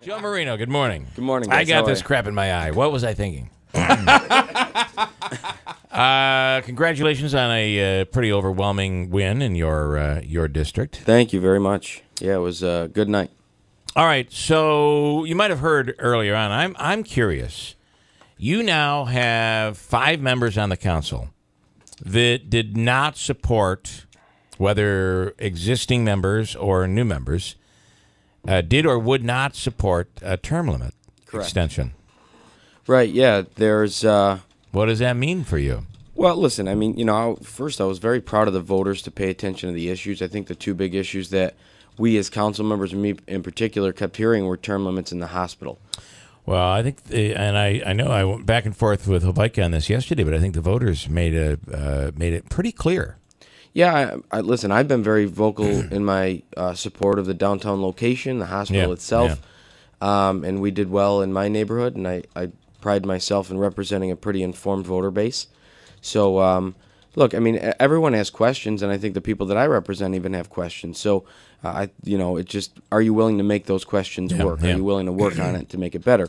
Joe Marino, good morning. Good morning, guys. I got this crap in my eye. What was I thinking? Congratulations on a pretty overwhelming win in your district. Thank you very much. Yeah, it was a good night. All right, so you might have heard earlier on. I'm curious. You now have 5 members on the council that did not support, whether existing members or new members, did or would not support a term limit extension. Right, yeah, there's... What does that mean for you? Well, listen, I mean, first I was very proud of the voters to pay attention to the issues. I think the 2 big issues that we as council members, and me in particular, kept hearing were term limits in the hospital. Well, I think, and I know I went back and forth with Hobike on this yesterday, but I think the voters made it pretty clear. Yeah, listen, I've been very vocal in my support of the downtown location, the hospital itself, and we did well in my neighborhood, and I pride myself in representing a pretty informed voter base. So, look, I mean, everyone has questions, and I think the people that I represent even have questions. So, it just, are you willing to make those questions work? Are you willing to work on it to make it better?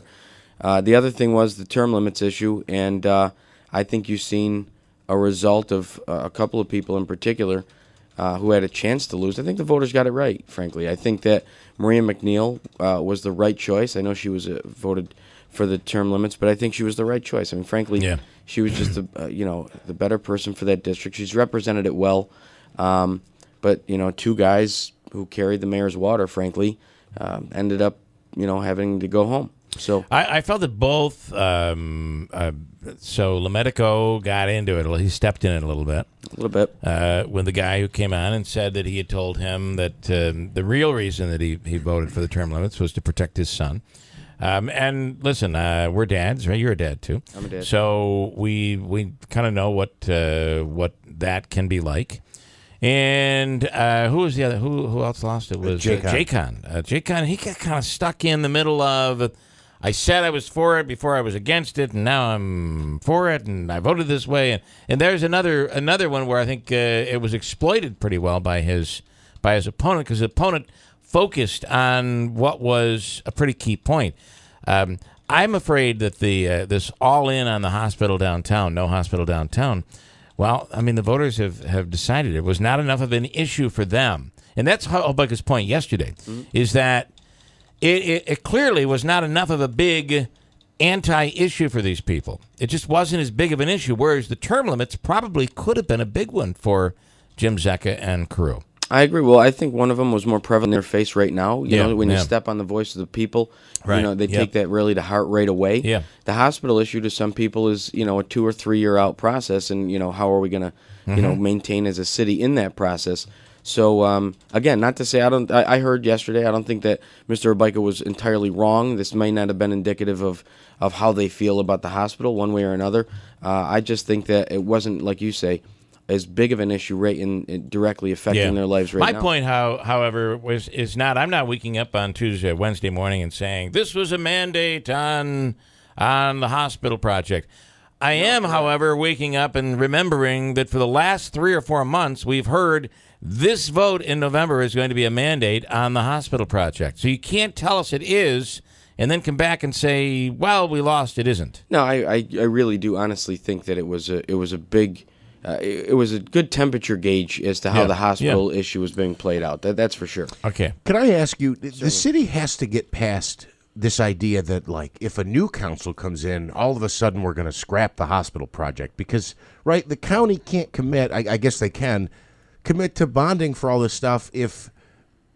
The other thing was the term limits issue, and I think you've seen a result of a couple of people in particular who had a chance to lose. I think the voters got it right, frankly. I think that Maria McNeil was the right choice. I know she was voted for the term limits, but I think she was the right choice. I mean, frankly, she was just the better person for that district. She's represented it well, but 2 guys who carried the mayor's water, frankly, ended up having to go home. So I felt that both. So Lemetico got into it. He stepped in it a little bit. When the guy who came on and said that he had told him that the real reason that he voted for the term limits was to protect his son. And listen, we're dads, right? You're a dad too. I'm a dad. So we kind of know what that can be like. And who was the other? Who else lost? It was Jaycon. Jaycon. He got kind of stuck in the middle of. I said I was for it before I was against it, and now I'm for it, and I voted this way. And there's another one where I think it was exploited pretty well by his opponent, because the opponent focused on what was a pretty key point. I'm afraid that this all in on the hospital downtown, no hospital downtown. Well, I mean, the voters have decided it was not enough of an issue for them, and that's Hobike's point yesterday, is that it clearly was not enough of a big anti-issue for these people. It just wasn't as big of an issue, whereas the term limits probably could have been a big one for Jim Zecca and crew. I agree. Well, I think one of them was more prevalent in their face right now. You know, when you step on the voice of the people, they take that really to heart right away. Yeah. The hospital issue to some people is, a 2 or 3 year out process, and how are we going to, maintain as a city in that process? So again, not to say I heard yesterday. I don't think that Mr. Hobike was entirely wrong. This may not have been indicative of how they feel about the hospital one way or another. I just think that it wasn't, like you say, as big of an issue right in directly affecting their lives right now. My point, however, is not. I'm not waking up on Wednesday morning and saying this was a mandate on the hospital project. I am, however, waking up and remembering that for the last 3 or 4 months, we've heard this vote in November is going to be a mandate on the hospital project. So you can't tell us it is, and then come back and say, well, we lost. It isn't. No, I really do honestly think that it was a big. It was a good temperature gauge as to how the hospital issue was being played out. That's for sure. Okay. Can I ask you, the city has to get past this idea that, like, if a new council comes in, all of a sudden we're going to scrap the hospital project. Because, right, the county can't commit, I guess they can, commit to bonding for all this stuff if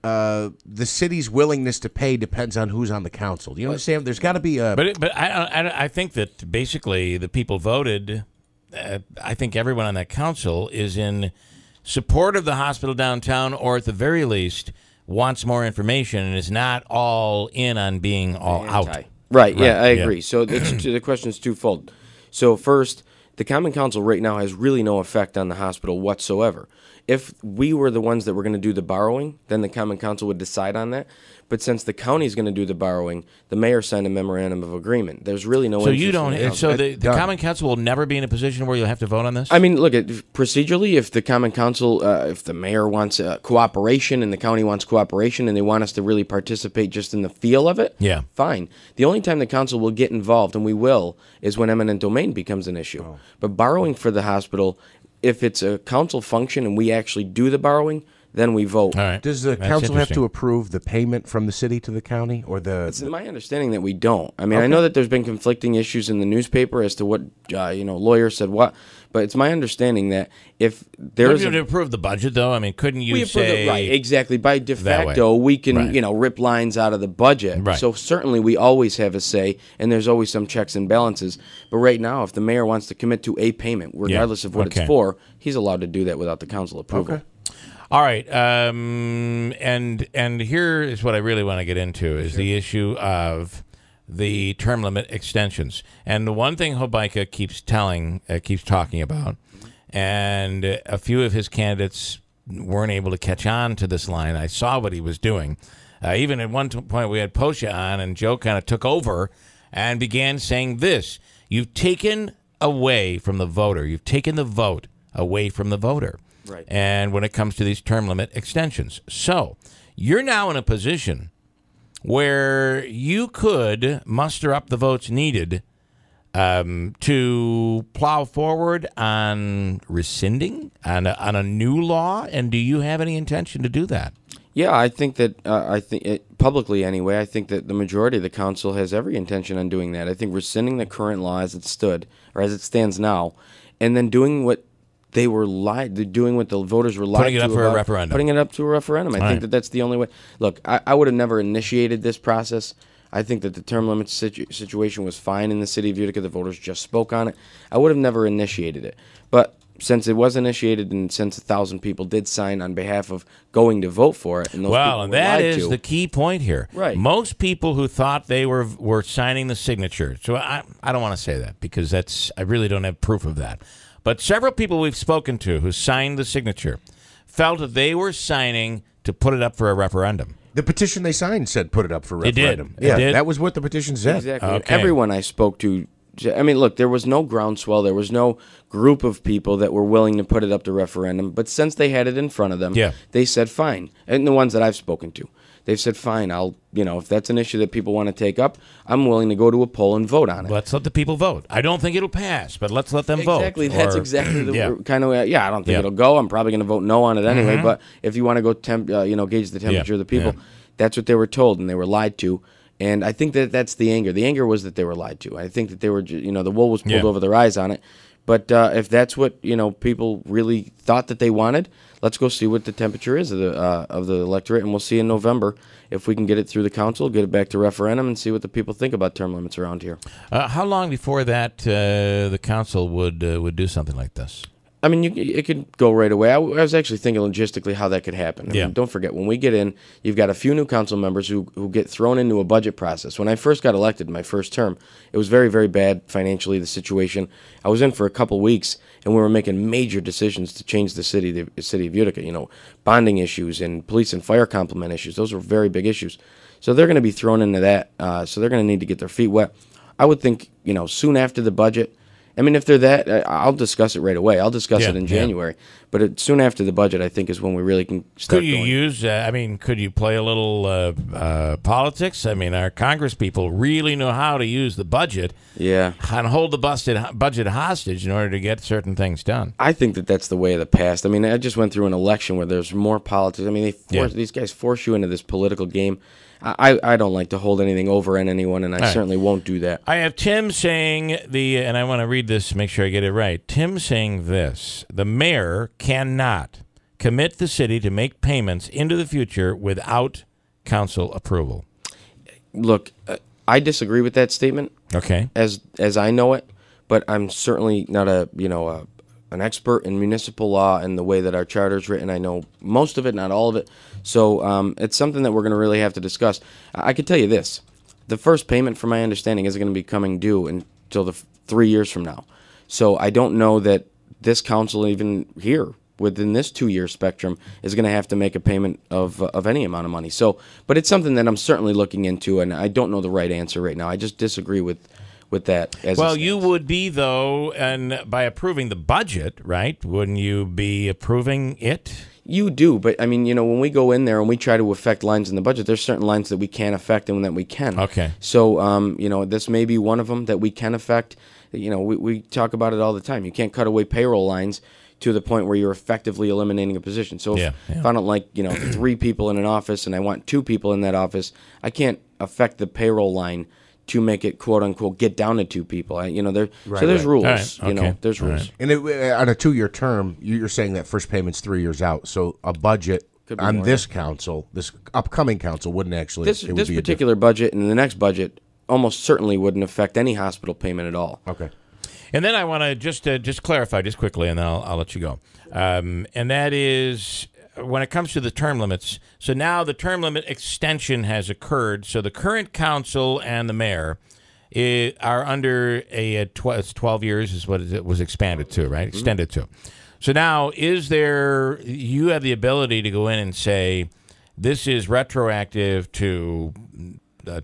the city's willingness to pay depends on who's on the council. Do you understand? There's got to be a... But I think that basically the people voted... I think everyone on that council is in support of the hospital downtown, or at the very least wants more information and is not all in on being all out. Right, yeah, I agree. So the question is twofold. So first, the Common Council right now has really no effect on the hospital whatsoever. If we were the ones that were going to do the borrowing, then the common council would decide on that. But since the county is going to do the borrowing, the mayor signed a memorandum of agreement. There's really no. So you don't. So the common council will never be in a position where you'll have to vote on this. I mean, look, procedurally, if the common council, if the mayor wants cooperation and the county wants cooperation, and they want us to really participate just in the feel of it, yeah, fine. The only time the council will get involved, and we will, is when eminent domain becomes an issue. Oh. But borrowing for the hospital, if it's a council function and we actually do the borrowing, then we vote. All right. Does the council have to approve the payment from the city to the county, or the? It's my understanding that we don't. I mean, I know that there's been conflicting issues in the newspaper as to what lawyers said what, but it's my understanding that if there's to approve the budget, though, I mean, couldn't you say right? Exactly. By de facto, we can rip lines out of the budget. Right. So certainly we always have a say, and there's always some checks and balances. But right now, if the mayor wants to commit to a payment, regardless of what it's for, he's allowed to do that without the council approval. Okay. All right, and here is what I really want to get into is the issue of the term limit extensions. And the one thing Hobeika keeps talking about, and a few of his candidates weren't able to catch on to this line. I saw what he was doing. Even at one point we had Posha on, and Joe kind of took over and began saying this: "You've taken away from the voter. You've taken the vote away from the voter." Right. And when it comes to these term limit extensions. So you're now in a position where you could muster up the votes needed to plow forward on rescinding, on a new law. And do you have any intention to do that? Yeah, I think that, publicly anyway, I think that the majority of the council has every intention on doing that. I think rescinding the current law as it stood, or as it stands now, and then doing what they were doing what the voters were lied to. Putting it up for a referendum. Putting it up to a referendum. I think that that's the only way. Look, I would have never initiated this process. I think that the term limit situation was fine in the city of Utica. The voters just spoke on it. I would have never initiated it. But since it was initiated and since 1,000 people did sign on behalf of going to vote for it, and those people and were that lied is to, the key point here. Right. Most people who thought they were signing the signature. So I don't want to say that because I really don't have proof of that. But several people we've spoken to who signed the signature felt that they were signing to put it up for a referendum. The petition they signed said put it up for a referendum. It did. That was what the petition said. Exactly. Okay. Everyone I spoke to, I mean, look, there was no groundswell. There was no group of people that were willing to put it up to referendum. But since they had it in front of them, they said fine. And the ones that I've spoken to, they've said fine. If that's an issue that people want to take up, I'm willing to go to a poll and vote on it. Let's let the people vote. I don't think it'll pass, but let's let them vote. Exactly. That's exactly the kind of way. I don't think it'll go. I'm probably going to vote no on it anyway. But if you want to go gauge the temperature of the people, that's what they were told, and they were lied to. And I think that that's the anger. The anger was that they were lied to. I think that they were, the wool was pulled over their eyes on it. But if that's what people really thought that they wanted, let's go see what the temperature is of the electorate, and we'll see in November if we can get it through the council, get it back to referendum, and see what the people think about term limits around here. How long before that the council would do something like this? I mean, it could go right away. I was actually thinking logistically how that could happen. I mean, don't forget, when we get in, you've got a few new council members who get thrown into a budget process. When I first got elected in my first term, it was very, very bad financially, the situation. I was in for a couple weeks, and we were making major decisions to change the city of Utica. Bonding issues and police and fire complement issues. Those were very big issues. So they're going to be thrown into that. So they're going to need to get their feet wet. I would think, soon after the budget. I mean, if they're that, I'll discuss it right away. I'll discuss it in January. But soon after the budget, I think, is when we really can start. Could you play a little politics? I mean, our Congress people really know how to use the budget and hold the budget hostage in order to get certain things done. I think that that's the way of the past. I mean, I just went through an election where there's more politics. I mean, these guys force you into this political game. I don't like to hold anything over on anyone, and I certainly won't do that. I have Tim saying and I want to read this, make sure I get it right. Tim saying this: the mayor cannot commit the city to make payments into the future without council approval. Look, I disagree with that statement. Okay. As I know it, but I'm certainly not an expert in municipal law and the way that our charter is written. I know most of it, not all of it. So it's something that we're going to really have to discuss. I can tell you this. The first payment, from my understanding, isn't going to be coming due until 3 years from now. So I don't know that this council even here within this 2-year spectrum is going to have to make a payment of any amount of money. So, but it's something that I'm certainly looking into, and I don't know the right answer right now. I just disagree with that. Well, you would be, though, and by approving the budget, right? Wouldn't you be approving it? You do, but I mean, when we go in there and we try to affect lines in the budget, there's certain lines that we can't affect and that we can. Okay. So, this may be one of them that we can affect. We talk about it all the time. You can't cut away payroll lines to the point where you're effectively eliminating a position. So if I don't like, 3 people in an office and I want 2 people in that office, I can't affect the payroll line to make it quote unquote get down to 2 people. So there's rules. Right. Okay. There's rules. And on a 2-year term, you're saying that first payment's 3 years out. So a budget on this council, this upcoming council, wouldn't actually. This particular budget and the next budget almost certainly wouldn't affect any hospital payment at all. Okay. And then I want to just clarify just quickly, and then I'll let you go. And that is when it comes to the term limits. So now the term limit extension has occurred. So the current council and the mayor are under it's 12 years is what it was expanded to, right? Extended to. So now you have the ability to go in and say this is retroactive to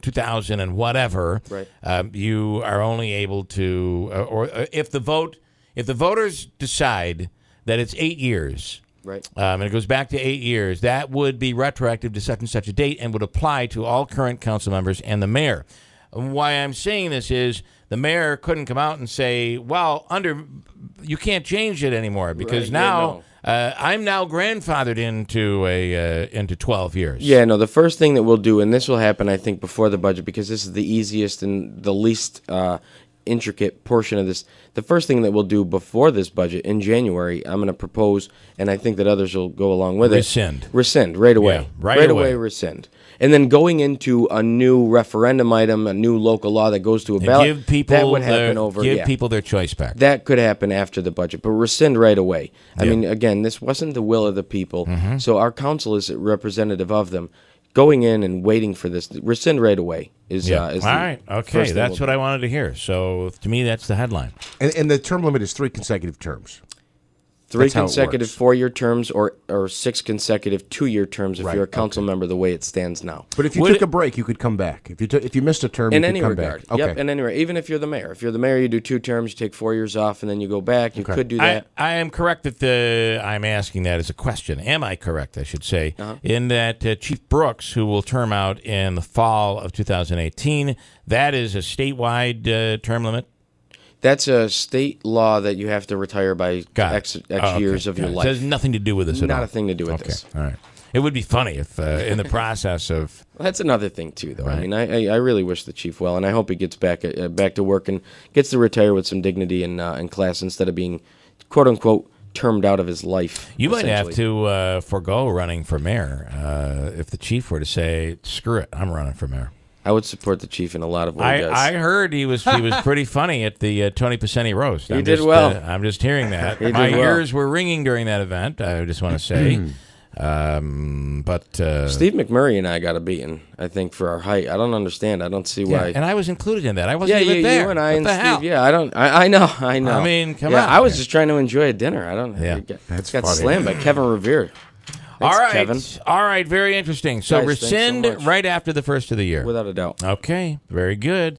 2000 and whatever. Right. You are only able to, or if the voters decide that it's 8 years, right, and it goes back to 8 years, that would be retroactive to such and such a date and would apply to all current council members and the mayor. And why I'm saying this is the mayor couldn't come out and say, well, you can't change it anymore because I'm now grandfathered into 12 years. Yeah, no, the first thing that we'll do, and this will happen, I think, before the budget, because this is the easiest and the least intricate portion of this. The first thing that we'll do before this budget in January, I'm going to propose, and I think that others will go along with rescind right away. Yeah, right away. Rescind. And then going into a new referendum item, a new local law that goes to a ballot, that would happen give people their choice back. That could happen after the budget, but rescind right away. I mean, again, this wasn't the will of the people, so our council is representative of them. Going in and waiting for this, rescind right away is all right. Okay, that's what I wanted to hear. So to me, that's the headline. And the term limit is 3 consecutive terms. 3 consecutive 4-year terms or 6 consecutive 2-year terms if you're a council member the way it stands now. But if you took a break, you could come back. If you missed a term, you could come back. Okay. Yep, in any regard. Even if you're the mayor. If you're the mayor, you do 2 terms, you take 4 years off, and then you go back. You could do that. I am correct that I'm asking that as a question. Am I correct, I should say, in that Chief Brooks, who will term out in the fall of 2018, that is a statewide term limit? That's a state law that you have to retire by X years of your life. It has nothing to do with this at all. Not a thing to do with this. All right. It would be funny if in the process of... Well, that's another thing, too, though. Right. I mean, I really wish the chief well, and I hope he gets back to work and gets to retire with some dignity and class instead of being, quote-unquote, termed out of his life. You might have to forego running for mayor if the chief were to say, screw it, I'm running for mayor. I would support the chief in a lot of what he does. I heard he was pretty funny at the Tony Paseni roast. He did well. I'm just hearing that. My ears were ringing during that event, I just want to say. But Steve McMurray and I got a beating, I think, for our height. I don't understand. I don't see why. And I was included in that. I wasn't even there. You and I what and Steve. Yeah, I know. I mean, come on. I was just trying to enjoy a dinner. I don't. Yeah, that's got slammed by Kevin Revere. Thanks, all right, Kevin. All right, very interesting. So rescind right after the first of the year. Without a doubt. Okay, very good.